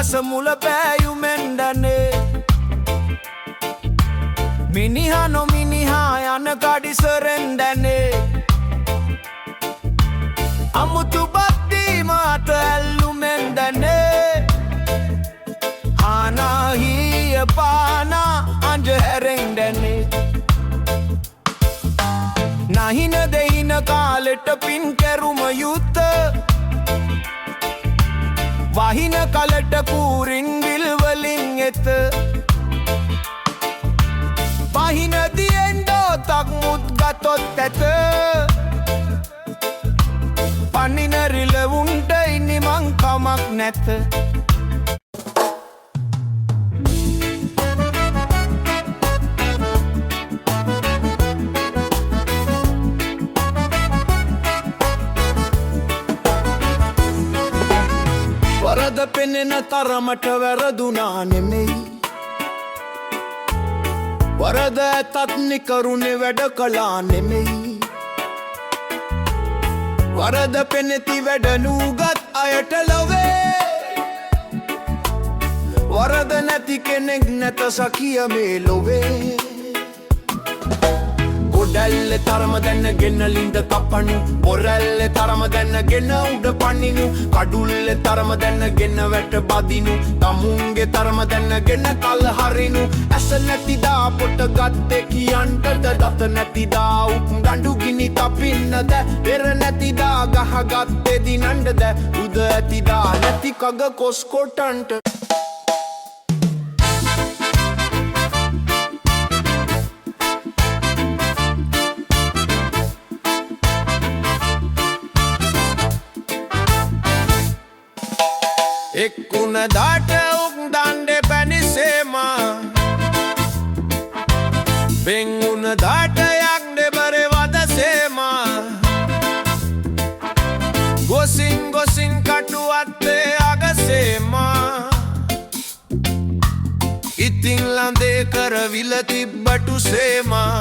ගස මුල පෑයුමෙන් දැනේ මිනිහා නොමිනිහා යන කඩිසරෙන් දැනේ අමුතු බද්දීම අත ඇල්ලුමෙන් දැනේ හානා හිය පානා අංජහැරෙන් දැනේ නහින දෙහින කාලෙට පින් කැරුම යුත්ත වහින කලට කූරින් විල්වලින් එත පහින දියෙන්ඩෝ තක් මුත් ගතොත් ඇත පනින රිලවුන්ට ඉනිමං කමක් නැත වරද පෙනෙන තරමට වැරදුනා නෙමෙයි වරද ඇතත් නිකරුණේ වැඩ කළා නෙමෙයි වරද පෙනෙති වැඩ නූගත් අයට ලොවේ වරද නැති කෙනෙක් නැත සකිය මේ ලොවේ ගොඩැල්ල තරම දැන්නගෙන ලින්ද කපනු බොරැල්ල තරම දැන්නගෙන උඩ පනිනු කඩුල්ල තරම දැන්නගෙන වැට බදිනු තමුන්ගේ තරම දැන්නගෙන කල් හරිනු ඇස නැතිදා පොට ගත්තේ කියන්ටද දත නැතිදා උක් ගඩු ගිනි තපින්නද පෙර නැතිදා ගහගත්තේ දිනන්ඩද උද ඇතිදා නැති කග කොස්කොටන්ට එක්කුණ දාට උක් දන්ඩෙ පැනිසේමා පෙංගුණ දාට යක්ඩෙ බරෙ වදසේමා ගොසින් ගොසින් කටුවත්තේ අගසේමා ඉතිං ලඳේ කරවිල තිබ්බටු සේමා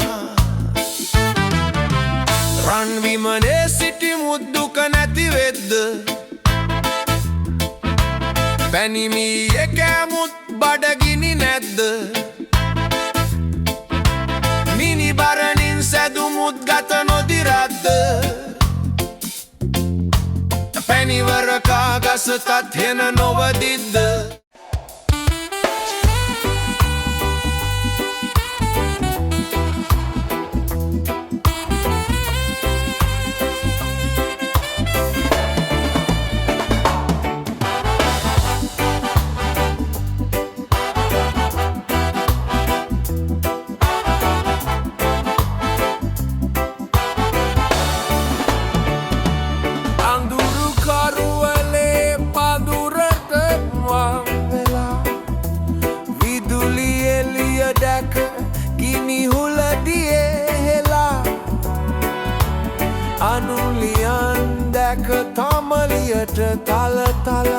රන්විමනේ සිටි මුද්දුක නැතිවෙද්ද පැනිමී එකෑමුත් බඩගිනි නැද්ද මිනි බරණින් සැදුමුත් ගත නොදිරද්ද පැනිවරකා ගසතත් හෙන නොවදිද්ද අනුලියන් දැක තමලියට තල තල